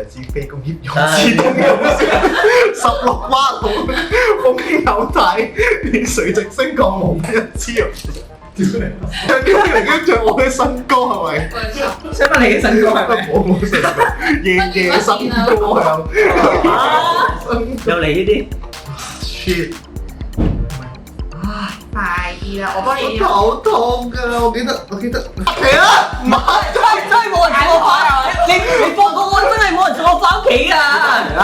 就係知非工業用自動有聲16蛙筒，風輕有大，連垂直升降無一支。跟住我嘅新歌係咪？想問你嘅新歌係咪？冇新歌，夜新歌有你呢啲 shit。快啲啦！我幫你。頭痛㗎，我記得。係啊，唔係真係冇人叫我翻，你放過我真係冇人叫我翻屋企㗎。啊！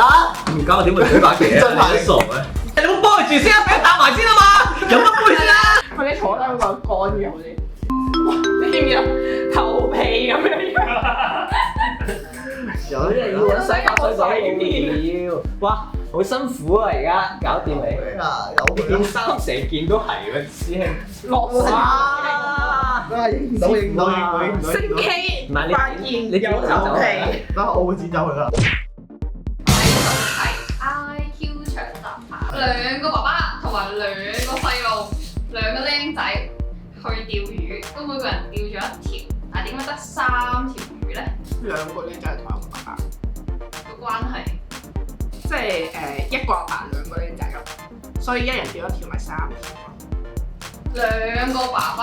唔搞我點會推翻嘅？真係傻嘅。你冇幫佢住先啊！俾佢搭埋先啊嘛！飲一杯先啦。喂，你坐低嗰個乾嘅好啲。你知唔知啊？頭皮咁樣。有啲人要揾洗髮水講要，哇！好辛苦啊！而家搞掂你。有件衫成件都係喎，師兄。落哇！影唔到。升 K 發現你有頭皮。得我會剪走佢啦。係 IQ 長答牌，兩個爸爸同埋兩個細路，兩個僆仔去釣魚，咁每個人釣咗一條，但係點解得3條魚咧？兩個僆仔係同一個爸爸，個關係即係一個阿爸兩個僆仔咁，所以一人釣一條咪3條。兩個爸爸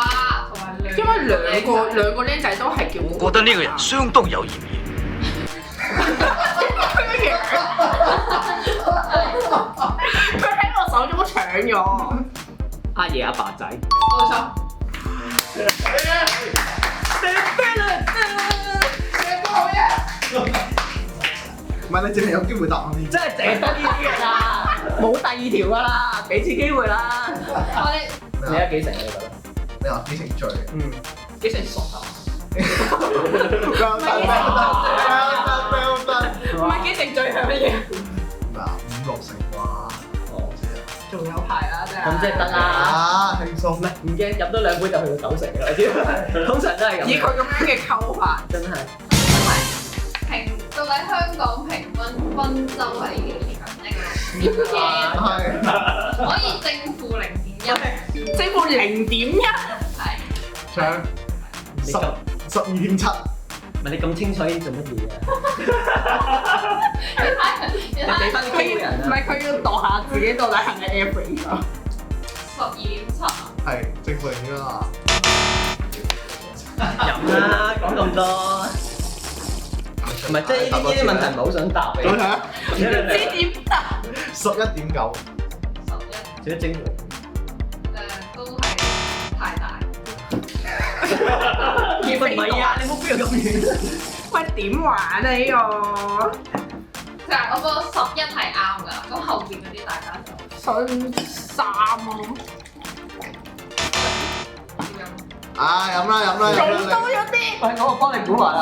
同埋兩，因為兩個僆仔都係叫。我覺得呢個人相當有嫌疑。佢喺我手中搶咗。阿爺阿爸仔。冇錯。唔係你淨係有機會答案呢？真係淨係得呢啲㗎啦，冇第二條㗎啦，俾次機會啦。我哋你有幾成你覺得？你話幾成罪？幾成熟啊？唔係幾成最係乜嘢？咩啊？5、6成啩？哦，仲有排啦，真係。咁即係得啦。啊，輕鬆咩？唔驚飲多2杯就去到9成㗎啦，知通常都係咁。以佢咁樣嘅溝法，真係。到底香港平均分州係幾長？係可以正負0.1，正負0.1，係長你咁12.7。唔係你咁清楚已經做乜嘢啊？你睇俾翻啲機會人啊！唔係佢要度下自己到底係咪 average 啊12.7，係正負0.1啊！飲啦，講咁多。唔係，即係呢啲問題唔係好想答你。再睇下唔知點答。11.9。11最精都係太大。唔係啊，你冇邊度咁遠？喂，點玩啊呢個？就係我個11係啱㗎啦，咁後邊嗰啲大家就信3咯。啊，飲啦！仲多咗啲。喂，我幫你估埋啦。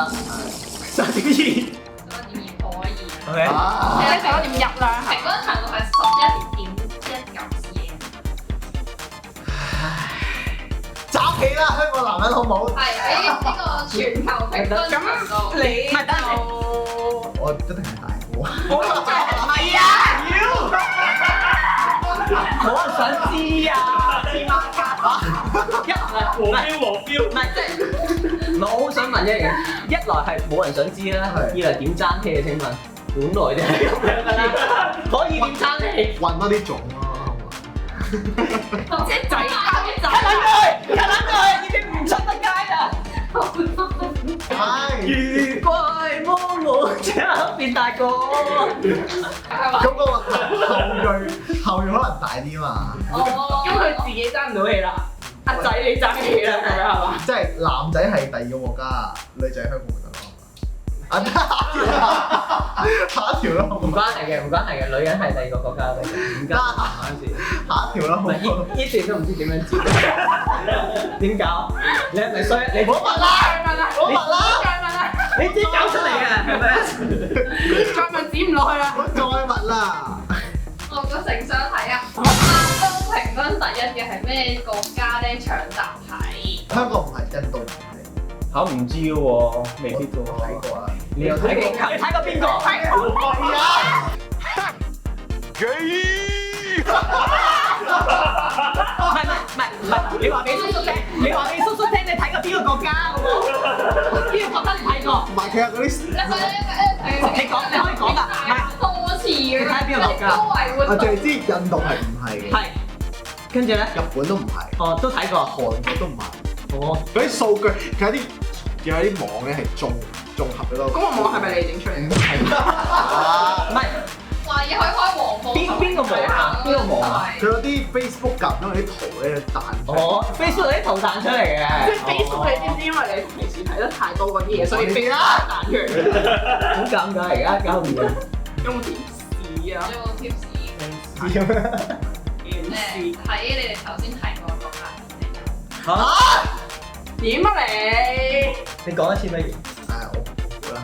11.2。11.2可以。OK。你睇11.1啦。平均長度係11.1嚿嘢。集氣啦，香港男人好唔好？係喺呢個全球平均長度。你唔係得我一定係大過。唔係啊！冇人想知啊！黐孖筋。唔係，唔係即係，唔係我好想問一樣嘢，一來係冇人想知啦，二來點爭氣啊？請問，本來就係咁樣㗎啦，可以點爭氣？混多啲種咯，即係仔一撚句，已經唔出得街啦。係。愉快摸摸將變大個。咁個後裔可能大啲嘛？哦，咁佢自己爭唔到氣啦，阿仔你爭氣啦，咁樣係嘛？即係男仔係第2個國家，女仔香港咪得咯。下一條啦，唔關係嘅，唔關係嘅，女人係第2個國家嚟嘅，唔跟嗰陣時。下一條啦，唔係呢段都唔知點樣接。點搞？你係咪衰？你唔好問啦，再問啦，你自己搞出嚟嘅係咪啊？再問剪唔落去啦。再問啦。我個成想睇啊，亞洲平均第1嘅係咩國家咧？搶答題。香港唔係，印度唔係。嚇唔知嘅喎，未必過。睇過啊。你有睇過？你睇過邊個？係啊。唔係，你話俾叔叔聽，你睇過邊個國家好冇？邊個國家你睇過？唔係，佢有嗰啲。你講，你可以邊個國家？高危活我淨動係知印度係唔係嘅，係。跟住咧，日本都唔係，哦都睇過。韓國都唔係。哦，嗰啲數據佢有啲網咧係綜合咗多。嗰個網係咪你整出嚟嘅？唔係話嘢可以開黃網。邊個網啊？邊個網啊？佢有啲 Facebook 夾咗啲圖咧彈出嚟。哦，Facebook 啲圖彈出嚟嘅。即係 Facebook 你知唔知？因為你平時睇得太多嗰啲嘢，所以 Facebook 彈出嚟。好尷尬，而家搞唔掂。有冇貼士啊？有冇 tips？知咩？誒，睇你哋頭先提過國家先嚟。嚇？點啊你？你講一次乜嘢？我估啦，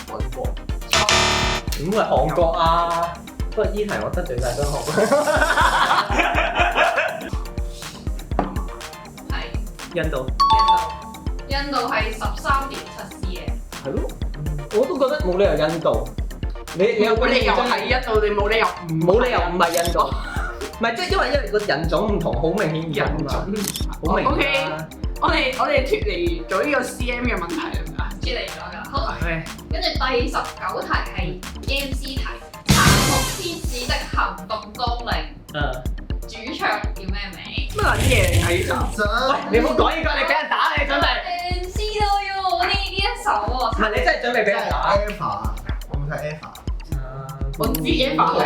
韓國。點會係韓國啊？不過依題我得罪晒雙韓。係印度。印度係13.7 cm。係咯，我都覺得冇理由印度。你有冇理由係印度，你冇理由冇理由唔係印度。唔係即係因為個人種唔同，好明顯唔同啊嘛。好明顯啊。我哋脫離咗呢個 CM 嘅問題啦。出嚟咗㗎，好。係。跟住第19題係 MC 題，殘酷天使的行動綱領，主唱叫咩名？乜撚嘢嚟㗎？喂，你唔好講呢個，你俾人打你準備。MC 都要呢一首喎。唔係你真係準備俾人打。 Eva，我冇睇 Eva。我知 Eva 係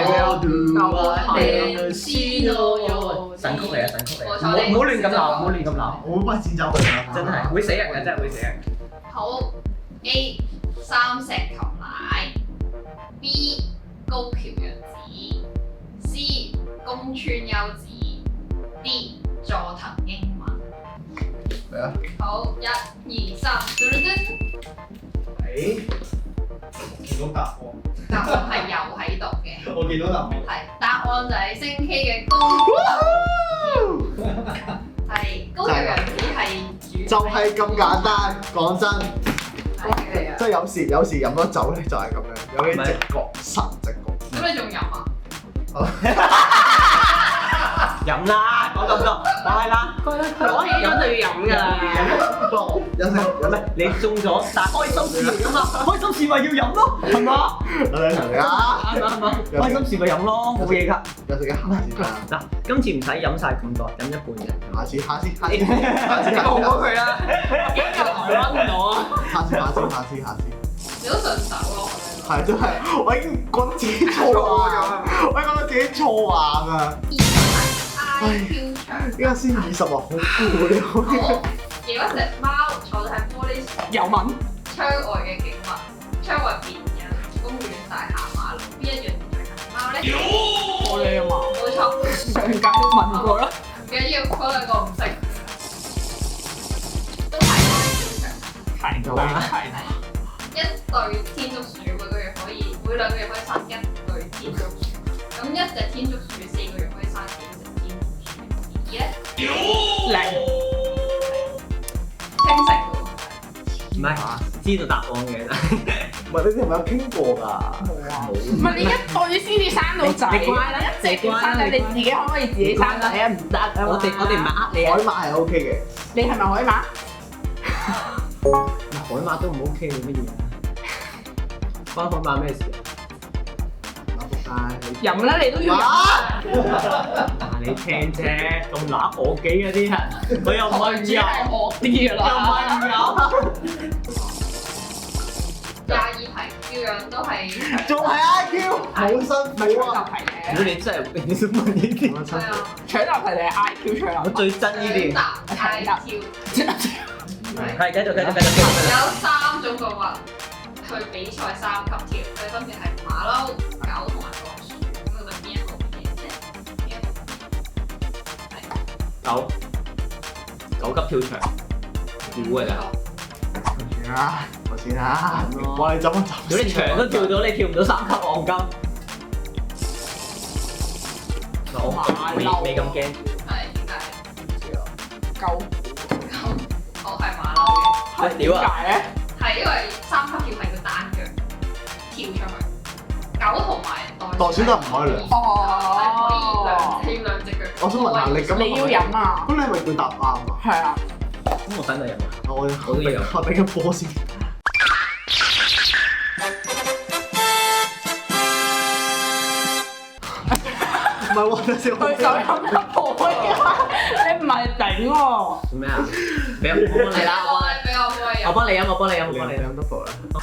咩？神曲嚟啊！神曲嚟，冇錯唔好亂咁鬧，唔好亂咁鬧，我會幫你剪走佢啦。真係會死人嘅，真係會死人。好 A 三石琴乃 ，B 高橋洋子 ，C 宮村優子 ，D 佐藤英文。嚟啊！好，1、2、3，嘟嘟嘟。誒，見到答案。答案係又喺度嘅。我見到答案。係，答案就係星 K 嘅高。係高橋洋子係主。就係咁簡單，講真，恭喜你啊！即係有時飲咗酒咧就係咁樣，有啲直覺，神直覺。咁你仲飲啊？飲啦，講咁多，快啦！攞起咗就要飲㗎啦。有咩？你中咗，但係開心事嚟㗎嘛，開心事咪要飲咯，係嘛？有兩條啊！啱，開心事咪飲咯，冇嘢㗎。有食一下先啦。嗱，今次唔使飲晒咁多，飲一半嘅。下次講過佢啦，幾嚿台灣唔到啊！下次。你都順手咯，係真係，我已經覺得自己錯啊！我覺得自己錯話㗎。IQ 長。依家先20啊，好攰啊！好，如果隻貓坐喺玻璃有問窗外嘅景物，窗外別人、公園、大廈、馬路，邊一樣最近貓咧？我哋啊嘛，冇錯，上屆問過啦。唔緊要，嗰兩個唔識，都係 IQ 長。係就係。一對天竺鼠每兩個月可以生一對天竺鼠，咁一隻天竺鼠4個月可以生幾隻天竺鼠？而咧零清醒喎。唔係，知道答案嘅，唔係你哋係咪有傾過㗎？唔係你一對先至生到仔，你乖啦一隻生仔，你自己可唔可以自己生仔啊？唔得啊嘛！我哋唔係呃你啊海，馬係 OK 嘅。你係咪海馬？海馬都唔 OK 嘅乜嘢啊？關海馬咩事啊？飲啦，你都要飲。嗱，你聽啫，咁揦我幾嗰啲人，佢又唔係只係惡啲㗎啦。22題照樣都係仲係 IQ，好辛苦啊！如果你真係你想問呢啲，係啊，搶答題定係 IQ 搶答？我最憎呢啲。答 IQ 係繼續。有3種動物去比賽3級跳，佢哋分別係馬騮、狗同埋老鼠。咁你問邊一個嘅啫？邊一個？九級跳牆，估㗎咋？我先啦，哇！你走。如果你牆都跳到，你跳唔到3級黃金。我未咁驚。係點解？夠我係馬騮嘅，喂，屌啊！點解咧？係因為3級跳係要單腳跳出去，狗同埋袋鼠都唔可以兩。哦，係可以兩隻腳。我想問下你咁，你要飲啊？咁你係咪叫答啱啊？係啊。咁我使唔使飲啊？我都要飲我俾個波先。係喎，等先。佢手飲得火啊！你唔係頂喎。做咩啊？俾我幫你啦，我幫你飲，我幫你飲，我幫你飲。飲得火啦！哇，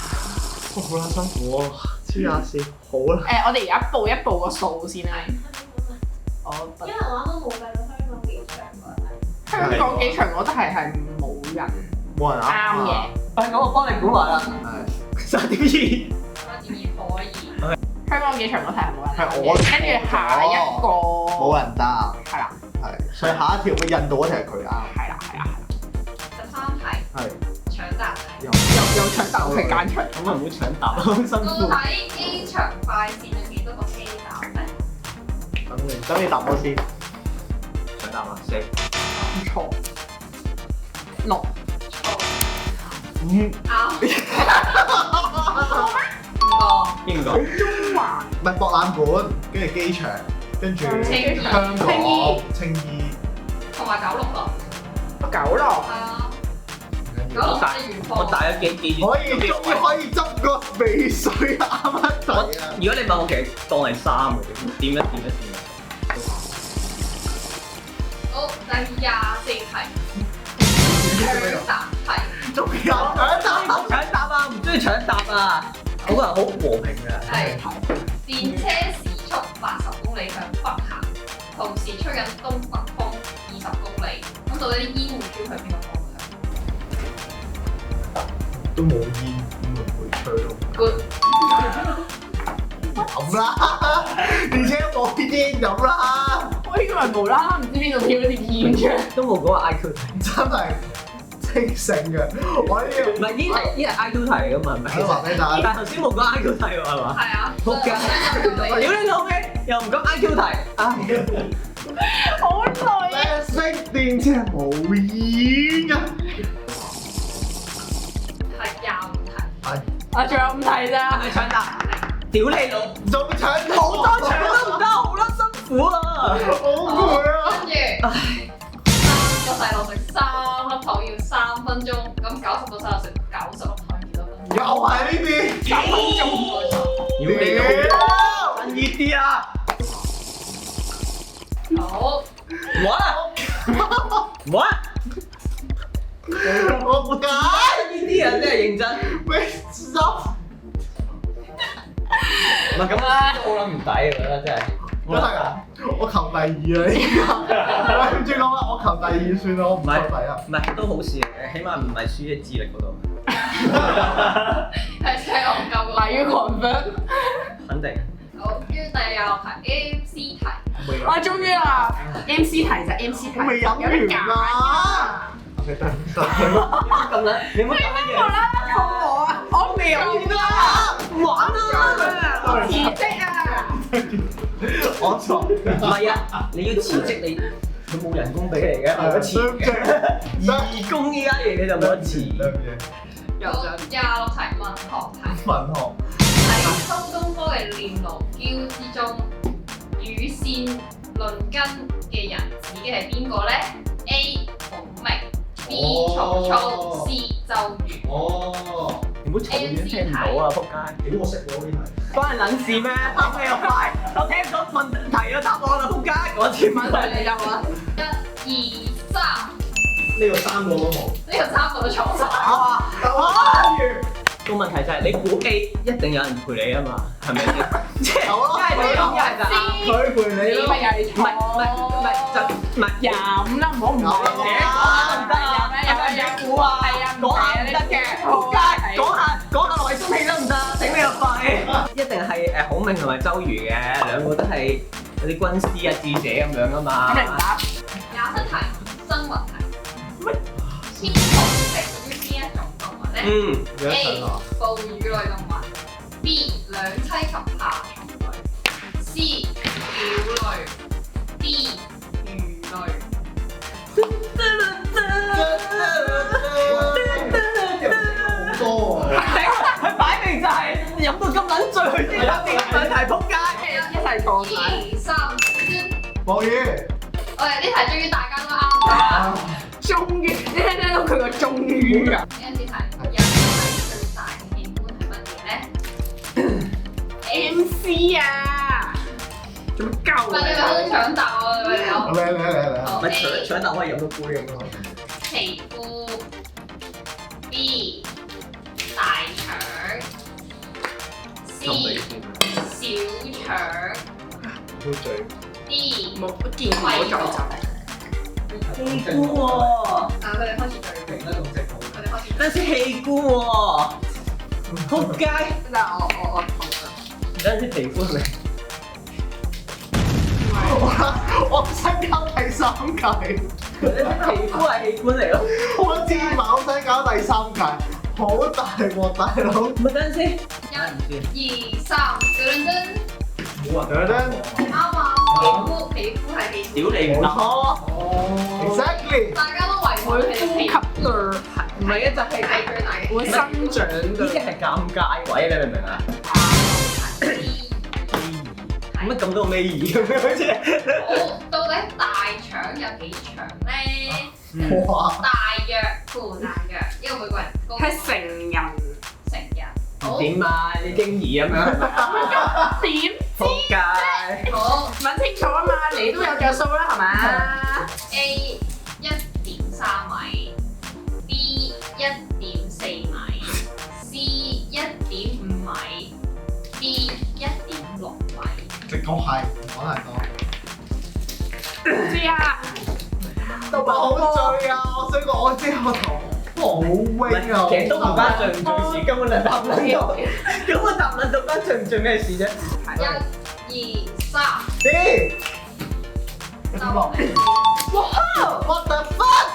好撚辛苦喎，黐下線，好啦。我哋而家報一報個數先啦。因為我啱啱冇計到香港機場嗰陣。香港機場我覺得係冇人冇人啱嘅。喂，咁我幫你估埋啦。係。12.2。可以。香港機場嗰題係冇人。係我跟住下一個冇人答。係啦。係。所以下一條嘅印度嗰題係佢啱。係啦係啦。 13題係。搶答題。又搶答佢揀出。咁啊唔好搶答，好辛到苦。底機場快線有幾多個車站咧？等你答我先。搶答啊，4。錯。6。5。啱。邊個？中環。唔係博覽館，跟住機場，跟住香港、青衣。同埋九龍咯。九龍。係啊。九龍係元我芳。大咗幾可以終於可以執個尾水啱一題啊！如果你問我，其實當係3嘅啫，點一。好，第24題。搶答題。仲有搶答啊！唔中意搶答啊！嗰個人好和平嘅。係。電車時速80公里向北行，同時吹緊東北風20公里。咁到底啲煙會飄去邊個方向？都冇煙，咁咪唔會吹到。 Good。飲啦，電車冇煙飲啦，我以為無啦啦唔知邊度跳咗條煙出嚟。都冇嗰個 IQ 題。真係清醒嘅。我呢唔係呢係 IQ 題嚟㗎嘛，係咪？個話俾大家但係頭先冇講 IQ 題喎，係嘛？係啊。仆街！屌你老味，又唔講 IQ 題。好累啊！識電車冇煙㗎。係25題。我仲有5題係咋。咪搶答？屌你老！仲搶好多搶都唔得，好啦，辛苦啊！好攰啊！跟住3個細路食3粒糖要3分鐘，咁90個細路食90粒糖要幾多分鐘？又係呢啲。 3分鐘。屌你老！近熱啲啊！好。what？我唔解。呢啲人真係認真。喂，濕。唔係咁啊，好撚唔抵啊！覺得真係。真係啊！我求第2啦，依家。喂，唔知講乜，我求第2算啦，我唔求第1。唔係都好事嚟嘅，起碼唔係輸喺智力嗰度。係車戇鳩嗱，要 confirm。肯定。好，跟住第26題 MC 題。我終於啦 ，MC 題就 MC 題，我未飲有得揀完啊！啦。OK，得。咁啦，你唔好咁樣嘢。無啦啦肚餓啊！我未飲完啦，唔玩啦！我辭職啊！我錯。唔係啊，你要辭職佢冇人工俾你嘅，冇得辭嘅。義工呢家嘢你就冇得辭。好，26題文學題。文學。喺秋冬科嘅念奴嬌之中，與線論根嘅人指嘅係邊個咧 ？A. 孔明 B. 曹操 C. 周瑜。哦。唔好嘈嘢聽唔到啊！仆街。屌我識喎呢題。關你撚事咩？答你又快，我聽咗問題嘅答案啦！仆街，我前問題你有啊1、2、3，呢個3個都冇。呢個3個都錯晒。個問題就係你估 A 一定有人陪你啊嘛，係咪先？即係有啊一係你諗，一係就啱。佢陪你咯。咪又係錯，唔係飲啦，唔好唔有啊講得啊，有估啊，係啊，講下唔得嘅，仆街，講下內心戲得唔得？頂你個肺！一定係孔明同埋周瑜嘅，兩個都係嗰啲軍師啊、智者咁樣噶嘛。明白。 27題生物題。天虹係屬於邊一種動物咧？A. 哺乳類動物 B. 兩棲及爬蟲類 C. 鳥類 D. 魚類。好多啊！佢擺明就係飲到咁撚醉，佢先答呢個問題，仆街！一齊錯晒。 2、3，黃宇。我哋呢題終於大家都啱啦。終於，你聽到佢個終於啊！ MC 題，人體最大嘅器官係乜嘢咧？ MC 啊！做乜鳩但係你咪好搶答喎，你咪有。嚟。好咪 A 搶答可以飲到杯咁咯。皮膚 B 大腸 C 小腸好醉。 D 冇見唔好再就。氣菇喎，啊！佢哋開始對，明得咁直好。佢哋開始。但係氣菇喎，撲街！但係我等陣先皮膚係咪？我想搞第3屆，皮膚係器官嚟咯。我知嘛，我想搞第3屆，好大鑊大佬。咪等陣先。 1、2、3，噔噔冇啊！啱啊！皮膚係氣屌你唔得。哦 ，exactly。大家都圍會佢哋皮呼吸嘅，唔係啊，就係係最大嘅。會生長呢啲嘅。係尷尬位，你明唔明啊？乜咁多尾兒咁樣好似？好，到底大腸有幾長咧？哇！大約大約，因為每個人高係成人成人。好，點啊？你嬰兒咁樣係咪啊？點撲街！好問清楚啊嘛，你都有着數啦係嘛？ A 1.3米 ，B 1.4米 ，C 1.5米，D 1.6米。直講係，講太多。唔知啊，都好醉啊！我想講，我知我頭好威啊！其實都唔關醉唔醉事，根本就答唔到。根本答唔到關醉唔醉咩事啫？ 1、2、3，啲就落嚟。哇！ what the fuck？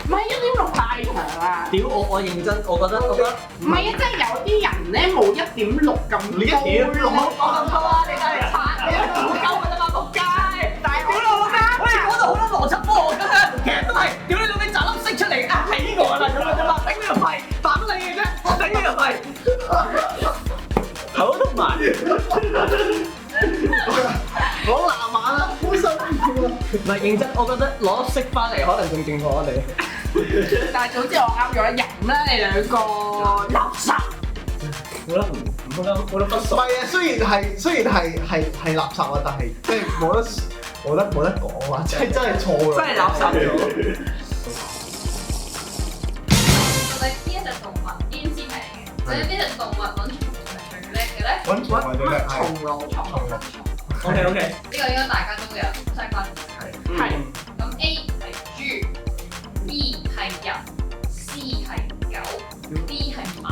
唔係1.6大腸啊！屌我認真，我覺得唔係啊，即係有啲人咧冇1.6咁你高1.6講咁多啊！你睇嚟擦，你唔夠㗎啫嘛，仆街！大佬老家好似講到好多邏輯科學咁樣，其實都係屌你老味斬粒色出嚟啊！係呢個啦咁樣啫嘛，頂你個肺，反你嘅啫，頂你個肺，口都埋。講南晚啦，好辛苦啊！唔係認真，我覺得攞粒色翻嚟可能仲勁過我哋。但係早知我啱咗飲啦，你兩個垃圾。冇得不熟。唔係啊，雖然係垃圾啊，但係即係冇得講啊，真係錯㗎。真係垃圾咗。到底邊一隻動物邊支皮嘅？究竟邊隻動物揾蟲係最叻嘅咧？揾蟲係最叻，係蟲佬，蟲咯。 OK，呢個應該大家都有相關知識。係咁 A 係豬，B 係人，C 係狗，D 係馬。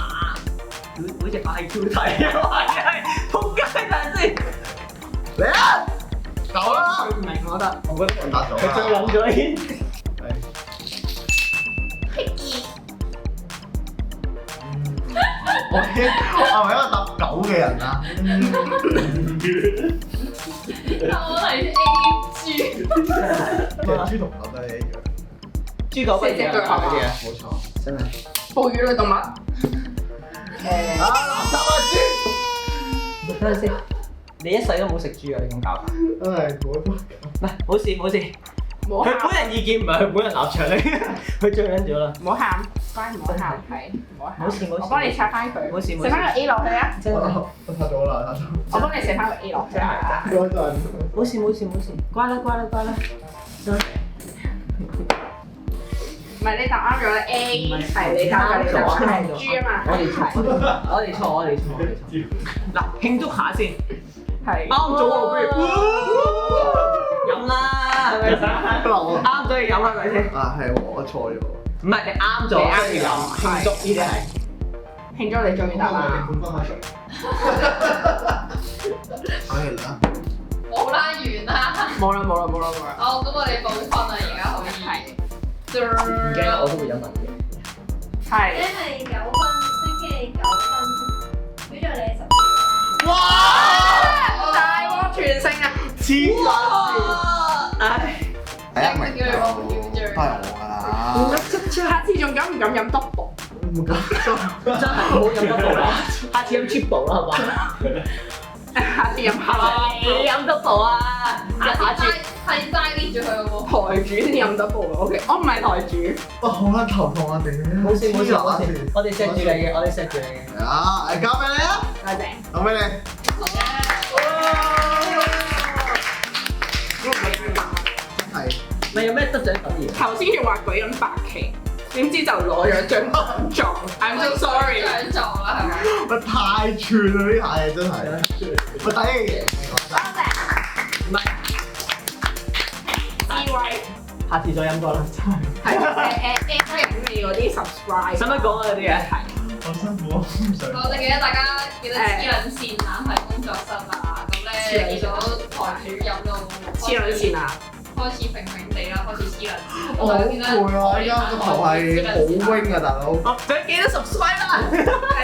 好似 IQ 題啊，係仆街但先。嚟啊！夠啦！唔明我覺得。我覺得答咗佢最諗咗先。我係咪一個答狗嘅人啊？我係 A 豬。其實豬同狗都係一樣。豬狗不如四隻腳係嘛冇錯。真係。哺乳類動物。啊！垃圾啊豬！等陣先，你一世都冇食豬啊？你咁搞法？真係冇得。唔係，冇事冇事。冇喊，佢本人意見唔係佢本人立場嚟，佢最緊咗啦。唔好喊，乖唔好喊，係唔好喊。冇事冇事我幫你拆翻佢。冇事冇事寫翻個 A 落去啊！真係我擦咗啦，擦咗。我幫你寫翻個 A 落去啊！嗰陣冇事冇事冇事，乖啦乖啦乖啦。唔係你答啱咗啦 A，係你答咗你答係豬啊嘛。我哋錯。嗱，慶祝下先，係啱咗喎，不如飲啦，係咪先？啱咗要飲係咪先？啊係喎，我錯咗。唔係你啱咗，你啱咗要飲，慶祝呢啲係。慶祝你終於答啦！半分下水。係啦。好啦，完啦。冇啦。好，咁我哋補分啦，而家可以。唔驚，我都會飲文嘅。係。你係9分，星期9分，表咗你10分。哇！大鑊全勝啊！黐線！唉，第一名就都係我㗎啦。下次仲敢唔敢飲 double？唔敢真係唔好飲 double 啦，下次飲 triple 啦，好嘛？下次飲你飲 double 啊！下次係齋捏住佢嘅喎。台主先飲 double 啊！OK，我唔係台主。哇！好撚頭痛啊！頂！冇事，我哋錫住你嘅，我哋錫住你嘅。啊！交俾你啊！多謝。交俾你。好嘅。咪有咩得獎特別？頭先要話舉緊白旗，點知就攞咗獎狀。I'm so sorry。獎狀啦，係咪？咪太串啦呢下嘢真係。咪睇嘅嘢。唔係，智慧下次再飲過啦，真係。係你嗰啲 subscribe。使乜講啊嗰啲嘢？好辛苦啊！唔想。我哋記得大家記得黐撚線懶係工作室啊，咁咧見到台主飲到黐撚線啊！開始平平地啦，開始黐撚線。我好攰啊！而家個頭係好 wing 啊，大佬。記得 subscribe 啦，係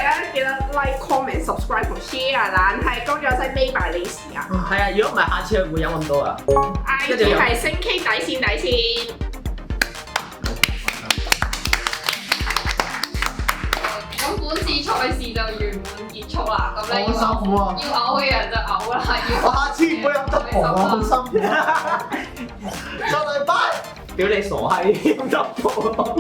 啊，記得 like、comment、subscribe 同 share 懶係工作室 made by 李時啊。係啊，如果唔係下次佢會飲咁多啊。IG 係星 K 底線。咁本次賽事就圓滿結束啦，咁咧好辛苦啊！要嘔嘅人就嘔啦，我下次唔會飲得薄啊，好辛苦啊！就嚟拜。屌你傻閪，飲得薄。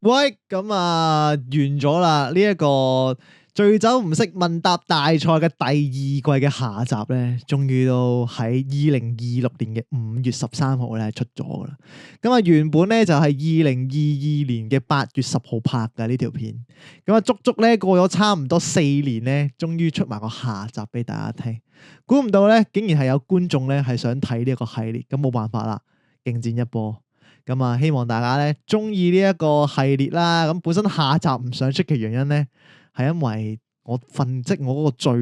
喂，咁啊完咗啦！呢一個醉酒唔識問答大賽嘅第二季嘅下集咧，終於都喺2026年嘅5月13號咧出咗噶啦。咁啊原本咧就係2022年嘅8月10號拍嘅呢條片，咁啊足足咧過咗差唔多4年咧，終於出埋個下集俾大家聽。估唔到咧，竟然係有觀眾咧係想睇呢一個系列，咁冇辦法啦，勁戰一波。咁啊，希望大家咧中意呢一個系列啦。咁本身下集唔想出嘅原因咧，係因為我即我嗰個醉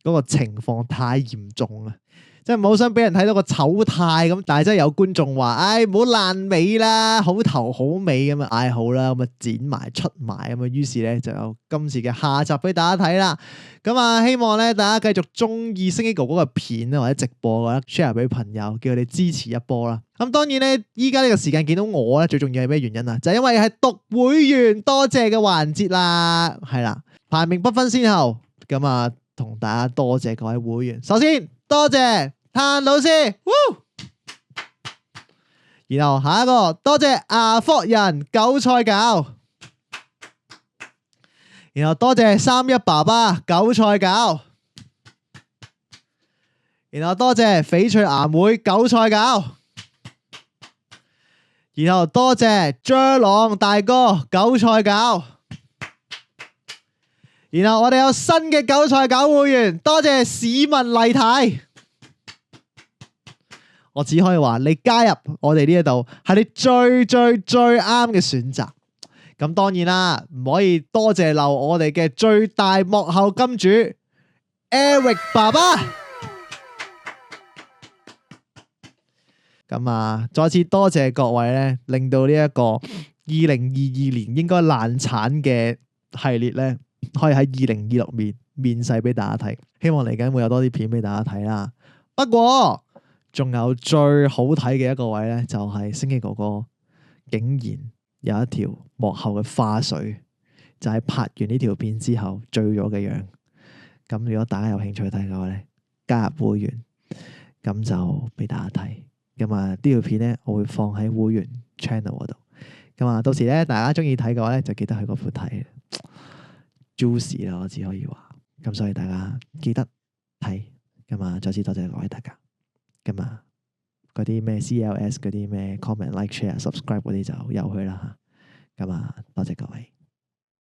嗰個情況太嚴重啦，即係唔好想俾人睇到個醜態咁。但係真係有觀眾話，唉，唔好爛尾啦，好頭好尾咁啊，唉好啦，咁啊剪埋出埋咁啊，於是咧就有今次嘅下集俾大家睇啦。咁啊，希望咧大家繼續中意星基哥哥嘅片啊，或者直播嘅 share 俾朋友，叫佢哋支持一波啦。咁當然咧，依家呢個時間見到我咧，最重要係咩原因啊？就係因為係讀會員多謝嘅環節啦，係啦，排名不分先後。咁啊，同大家多謝各位會員。首先多謝譚老師，然後下一個多謝阿福人韭菜餃，然後多謝31爸爸韭菜餃，然後多謝翡翠岩妹韭菜餃，然後多謝張朗大哥韭菜餃，然後我哋有新嘅韭菜餃會員，多謝市民麗太。我只可以話你加入我哋呢一度係你最啱嘅選擇。咁當然啦，唔可以多謝漏我哋嘅最大幕後金主 Eric 爸爸。咁啊，再次多謝各位咧，令到呢一個2022年應該爛產嘅系列咧，可以喺2026年面世俾大家睇。希望嚟緊會有多啲片俾大家睇啦。不過仲有最好睇嘅一個位咧，就係星基哥哥竟然有一條幕後嘅花絮，就係拍完呢條片之後醉咗嘅樣。咁如果大家有興趣睇嘅話咧，加入會員，咁就俾大家睇。咁啊呢條片咧，我會放喺會員 channel 嗰度。咁啊到時咧，大家中意睇嘅話咧，就記得去嗰度睇。juicy 啦，我只可以話。咁所以大家記得睇。咁啊再次多謝各位大家。咁啊，嗰啲咩 CLS 嗰啲咩 comment、like、share、subscribe 嗰啲就由佢啦嚇。咁啊，多謝各位。